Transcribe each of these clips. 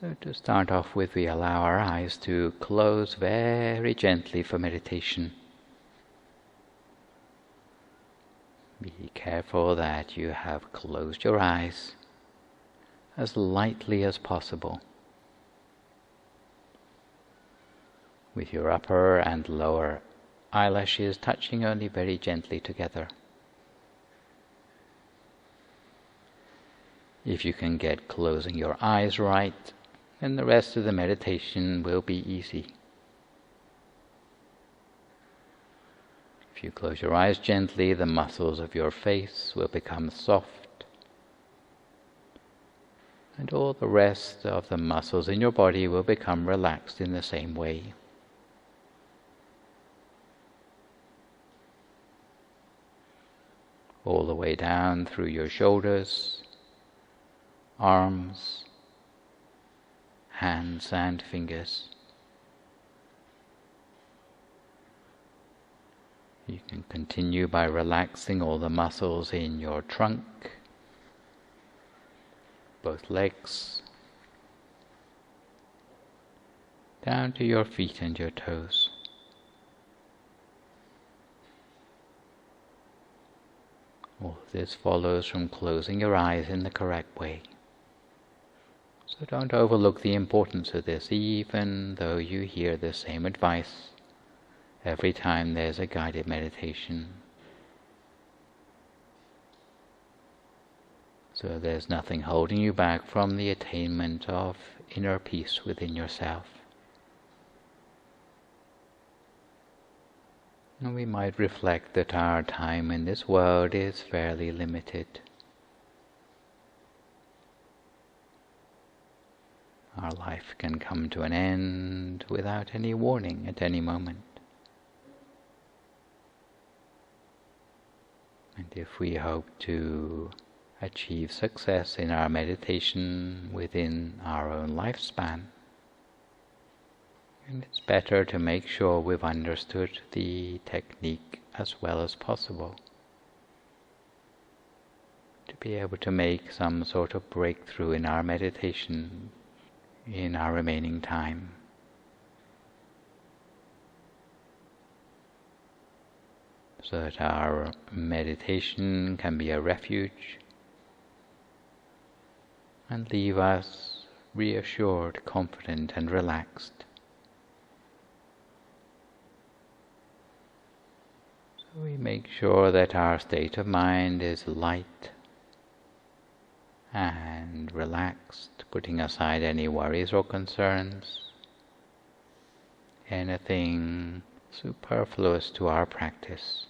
So to start off with, we allow our eyes to close very gently for meditation. Be careful that you have closed your eyes as lightly as possible, with your upper and lower eyelashes touching only very gently together. If you can get closing your eyes right, then the rest of the meditation will be easy. If you close your eyes gently, the muscles of your face will become soft, and all the rest of the muscles in your body will become relaxed in the same way. All the way down through your shoulders, arms, hands and fingers. You can continue by relaxing all the muscles in your trunk, both legs, down to your feet and your toes. All of this follows from closing your eyes in the correct way. So don't overlook the importance of this, even though you hear the same advice every time there's a guided meditation. So there's nothing holding you back from the attainment of inner peace within yourself. And we might reflect that our time in this world is fairly limited. Our life can come to an end without any warning at any moment. And if we hope to achieve success in our meditation within our own lifespan, and it's better to make sure we've understood the technique as well as possible, to be able to make some sort of breakthrough in our meditation in our remaining time. So that our meditation can be a refuge and leave us reassured, confident and relaxed. So we make sure that our state of mind is light and relaxed, putting aside any worries or concerns, anything superfluous to our practice.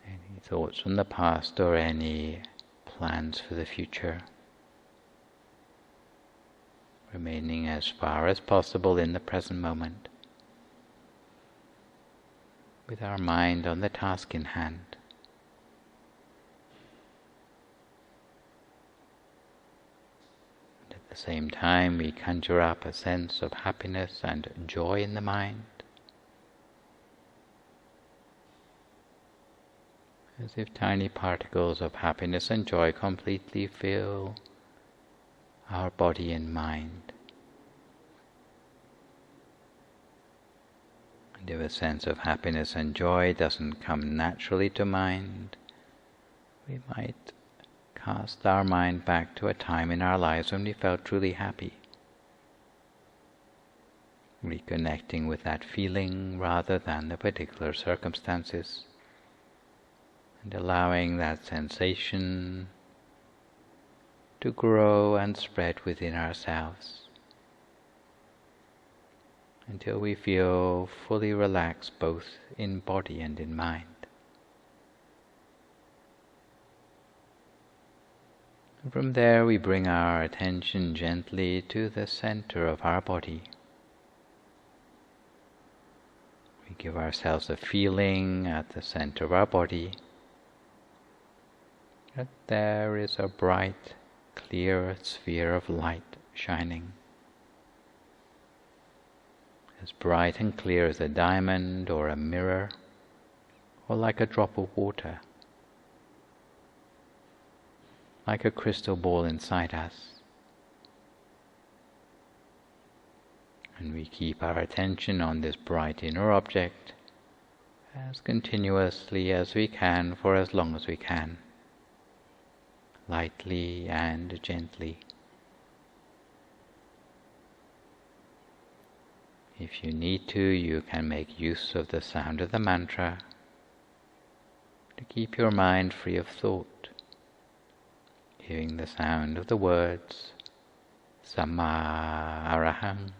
Any thoughts from the past or any plans for the future, remaining as far as possible in the present moment, with our mind on the task in hand. And at the same time, we conjure up a sense of happiness and joy in the mind, as if tiny particles of happiness and joy completely fill our body and mind. And if a sense of happiness and joy doesn't come naturally to mind, we might cast our mind back to a time in our lives when we felt truly happy, reconnecting with that feeling rather than the particular circumstances, and allowing that sensation to grow and spread within ourselves until we feel fully relaxed both in body and in mind. And from there we bring our attention gently to the center of our body. We give ourselves a feeling at the center of our body that there is a bright, clear sphere of light shining, as bright and clear as a diamond or a mirror, or like a drop of water, like a crystal ball inside us. And we keep our attention on this bright inner object as continuously as we can for as long as we can, lightly and gently. If you need to, you can make use of the sound of the mantra to keep your mind free of thought, hearing the sound of the words Samma Arahang,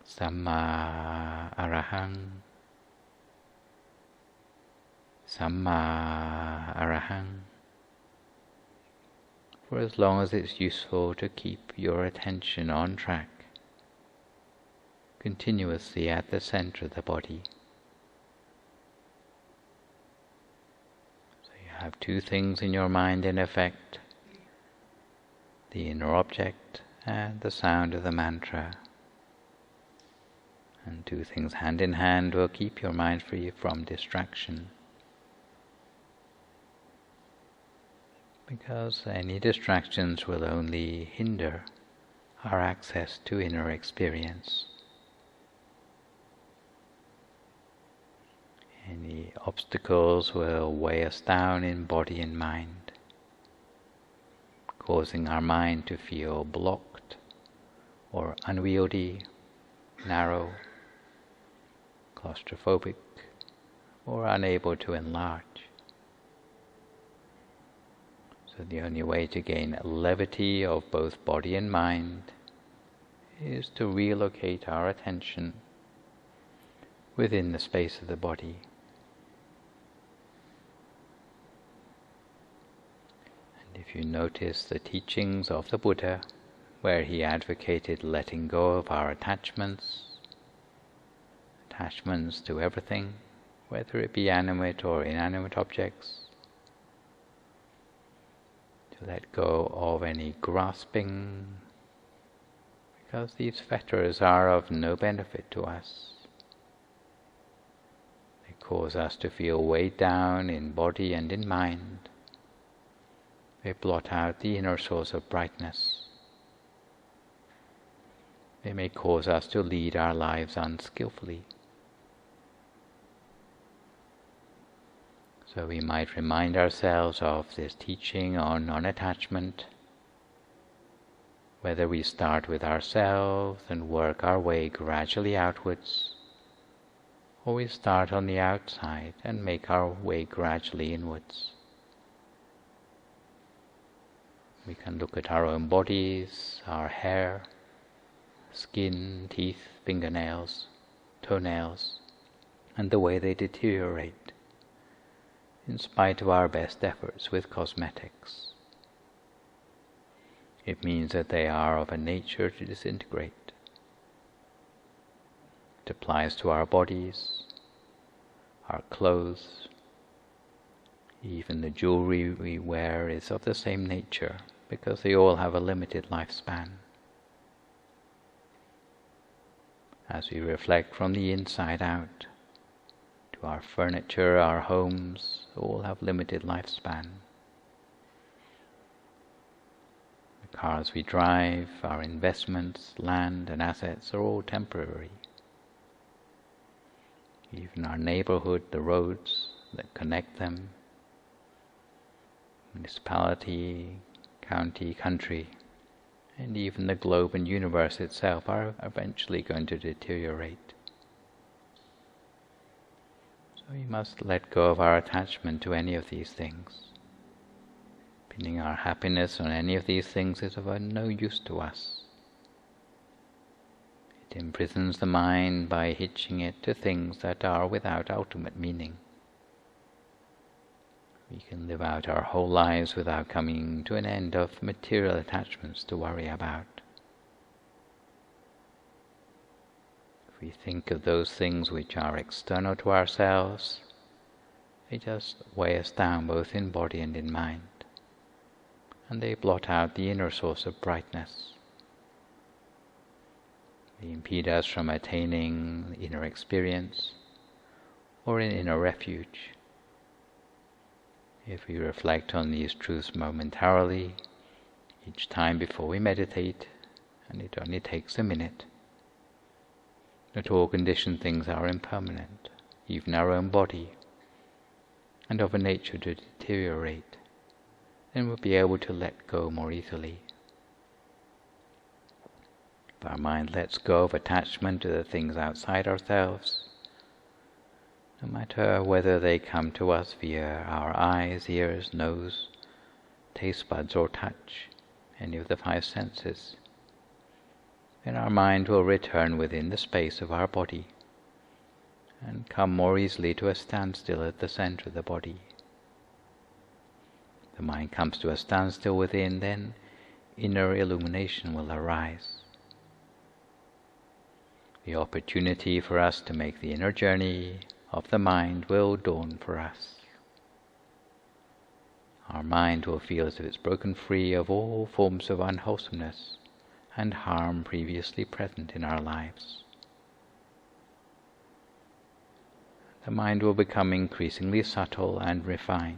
Samma Arahang, Samma Arahang, for as long as it's useful to keep your attention on track, continuously at the center of the body. So you have two things in your mind in effect, the inner object and the sound of the mantra. And two things hand in hand will keep your mind free from distraction. Because any distractions will only hinder our access to inner experience. Any obstacles will weigh us down in body and mind, causing our mind to feel blocked or unwieldy, narrow, claustrophobic, or unable to enlarge. So the only way to gain levity of both body and mind is to relocate our attention within the space of the body. And if you notice the teachings of the Buddha, where he advocated letting go of our attachments to everything, whether it be animate or inanimate objects, to let go of any grasping, because these fetters are of no benefit to us. They cause us to feel weighed down in body and in mind. They blot out the inner source of brightness. They may cause us to lead our lives unskillfully. So we might remind ourselves of this teaching on non-attachment, whether we start with ourselves and work our way gradually outwards, or we start on the outside and make our way gradually inwards. We can look at our own bodies, our hair, skin, teeth, fingernails, toenails, and the way they deteriorate in spite of our best efforts with cosmetics. It means that they are of a nature to disintegrate. It applies to our bodies, our clothes, even the jewelry we wear is of the same nature, because they all have a limited lifespan. As we reflect from the inside out, to our furniture, our homes, all have limited lifespan. The cars we drive, our investments, land and assets are all temporary. Even our neighborhood, the roads that connect them, municipality, county, country, and even the globe and universe itself are eventually going to deteriorate. So we must let go of our attachment to any of these things. Pinning our happiness on any of these things is of no use to us. It imprisons the mind by hitching it to things that are without ultimate meaning. We can live out our whole lives without coming to an end of material attachments to worry about. If we think of those things which are external to ourselves, they just weigh us down both in body and in mind, and they blot out the inner source of brightness. They impede us from attaining inner experience or an inner refuge. If we reflect on these truths momentarily, each time before we meditate, and it only takes a minute, that all conditioned things are impermanent, even our own body, and of a nature to deteriorate, then we'll be able to let go more easily. If our mind lets go of attachment to the things outside ourselves, no matter whether they come to us via our eyes, ears, nose, taste buds or touch, any of the five senses, then our mind will return within the space of our body and come more easily to a standstill at the center of the body. The mind comes to a standstill within, then inner illumination will arise. The opportunity for us to make the inner journey of the mind will dawn for us. Our mind will feel as if it's broken free of all forms of unwholesomeness and harm previously present in our lives. The mind will become increasingly subtle and refined.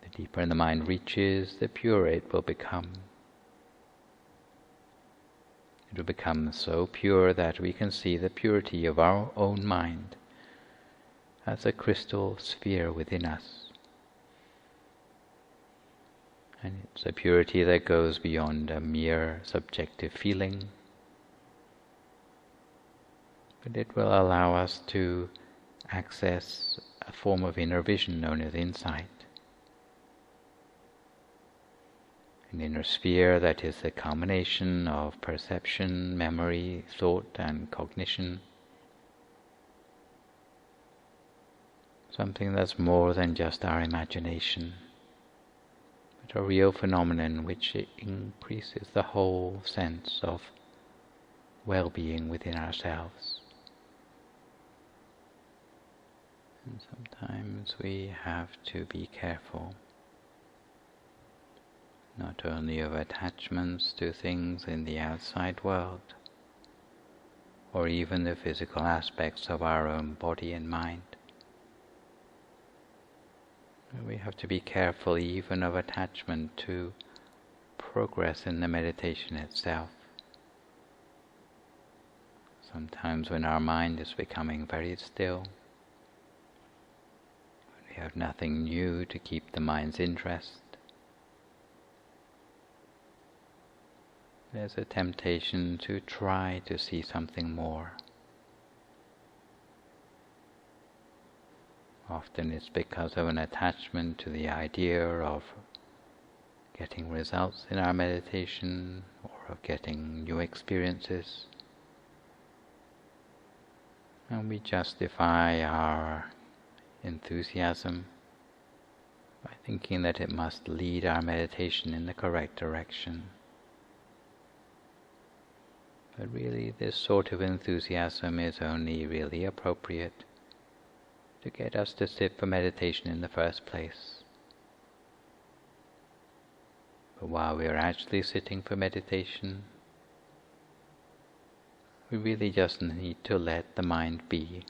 The deeper the mind reaches, the purer it will become. It will become so pure that we can see the purity of our own mind as a crystal sphere within us. And it's a purity that goes beyond a mere subjective feeling, but it will allow us to access a form of inner vision known as insight. An inner sphere that is the culmination of perception, memory, thought and cognition. Something that's more than just our imagination, but a real phenomenon which increases the whole sense of well-being within ourselves. And sometimes we have to be careful, not only of attachments to things in the outside world, or even the physical aspects of our own body and mind. We have to be careful even of attachment to progress in the meditation itself. Sometimes when our mind is becoming very still, when we have nothing new to keep the mind's interest, there's a temptation to try to see something more. Often it's because of an attachment to the idea of getting results in our meditation or of getting new experiences. And we justify our enthusiasm by thinking that it must lead our meditation in the correct direction. But really, this sort of enthusiasm is only really appropriate to get us to sit for meditation in the first place. But while we are actually sitting for meditation, we really just need to let the mind be.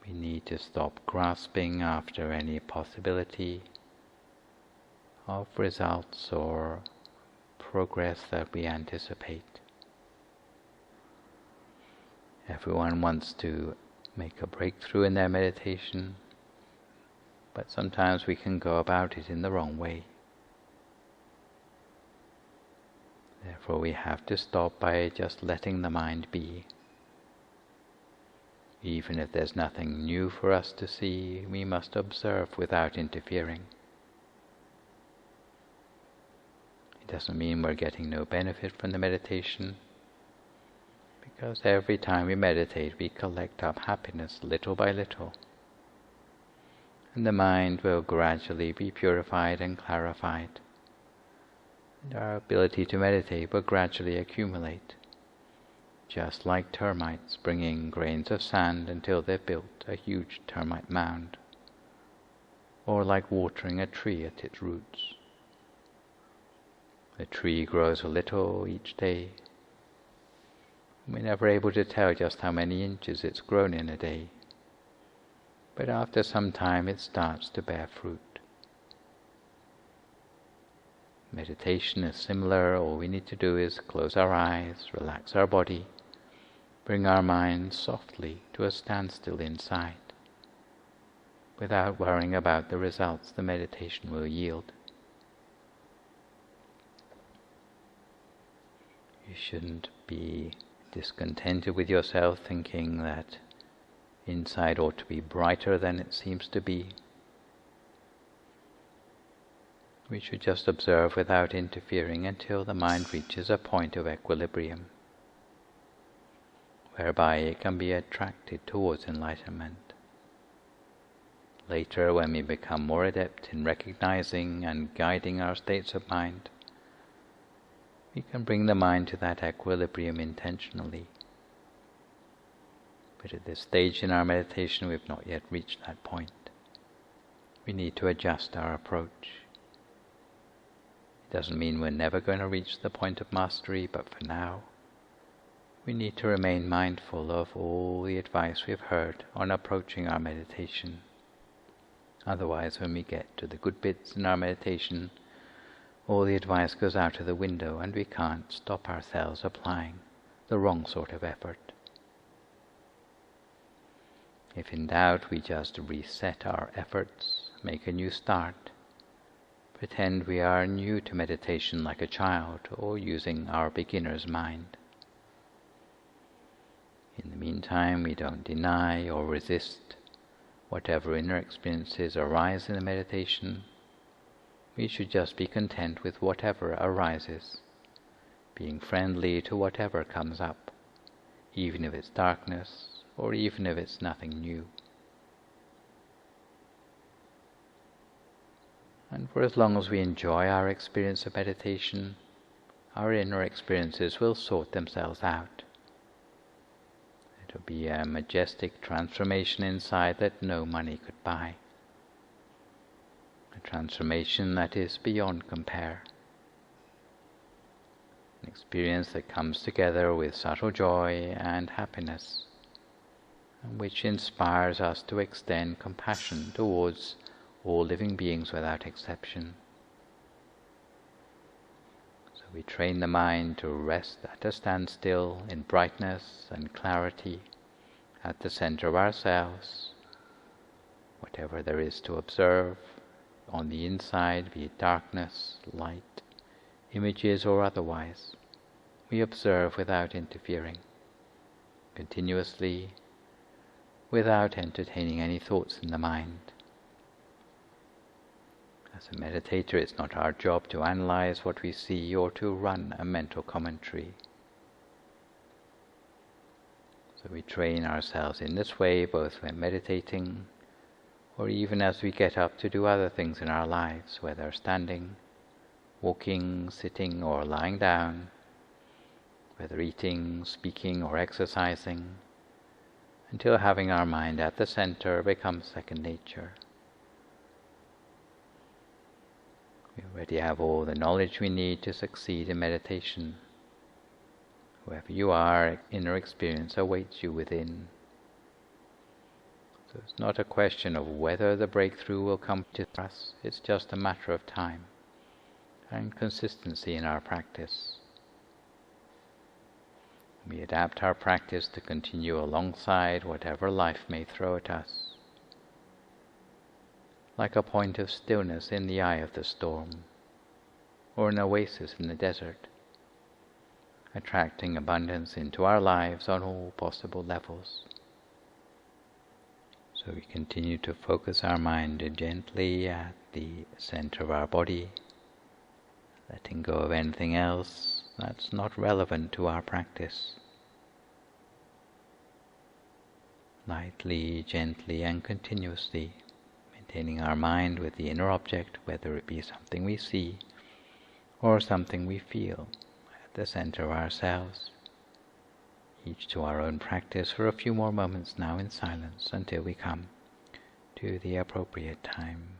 We need to stop grasping after any possibility of results or progress that we anticipate. Everyone wants to make a breakthrough in their meditation, but sometimes we can go about it in the wrong way. Therefore we have to stop by just letting the mind be. Even if there's nothing new for us to see, we must observe without interfering. It doesn't mean we're getting no benefit from the meditation, because every time we meditate we collect up happiness little by little, and the mind will gradually be purified and clarified, and our ability to meditate will gradually accumulate, just like termites bringing grains of sand until they've built a huge termite mound, or like watering a tree at its roots. The tree grows a little each day. We're never able to tell just how many inches it's grown in a day, but after some time it starts to bear fruit. Meditation is similar. All we need to do is close our eyes, relax our body, bring our mind softly to a standstill inside, without worrying about the results the meditation will yield. You shouldn't be discontented with yourself, thinking that inside ought to be brighter than it seems to be. We should just observe without interfering until the mind reaches a point of equilibrium, whereby it can be attracted towards enlightenment. Later, when we become more adept in recognizing and guiding our states of mind, we can bring the mind to that equilibrium intentionally. But at this stage in our meditation, we've not yet reached that point. We need to adjust our approach. It doesn't mean we're never going to reach the point of mastery, but for now, we need to remain mindful of all the advice we've heard on approaching our meditation. Otherwise, when we get to the good bits in our meditation, all the advice goes out of the window and we can't stop ourselves applying the wrong sort of effort. If in doubt, we just reset our efforts, make a new start, pretend we are new to meditation like a child, or using our beginner's mind. In the meantime, we don't deny or resist whatever inner experiences arise in the meditation. We should just be content with whatever arises, being friendly to whatever comes up, even if it's darkness, or even if it's nothing new. And for as long as we enjoy our experience of meditation, our inner experiences will sort themselves out. It will be a majestic transformation inside that no money could buy. A transformation that is beyond compare. An experience that comes together with subtle joy and happiness, and which inspires us to extend compassion towards all living beings without exception. So we train the mind to rest at a standstill in brightness and clarity at the center of ourselves. Whatever there is to observe on the inside, be it darkness, light, images or otherwise, we observe without interfering, continuously, without entertaining any thoughts in the mind. As a meditator, it's not our job to analyze what we see or to run a mental commentary. So we train ourselves in this way, both when meditating or even as we get up to do other things in our lives, whether standing, walking, sitting or lying down, whether eating, speaking or exercising, until having our mind at the center becomes second nature. We already have all the knowledge we need to succeed in meditation. Whoever you are, inner experience awaits you within. So it's not a question of whether the breakthrough will come to us, it's just a matter of time and consistency in our practice. We adapt our practice to continue alongside whatever life may throw at us, like a point of stillness in the eye of the storm, or an oasis in the desert, attracting abundance into our lives on all possible levels. So we continue to focus our mind gently at the center of our body, letting go of anything else that's not relevant to our practice. Lightly, gently and continuously, maintaining our mind with the inner object, whether it be something we see or something we feel, at the center of ourselves. Each to our own practice for a few more moments now in silence until we come to the appropriate time.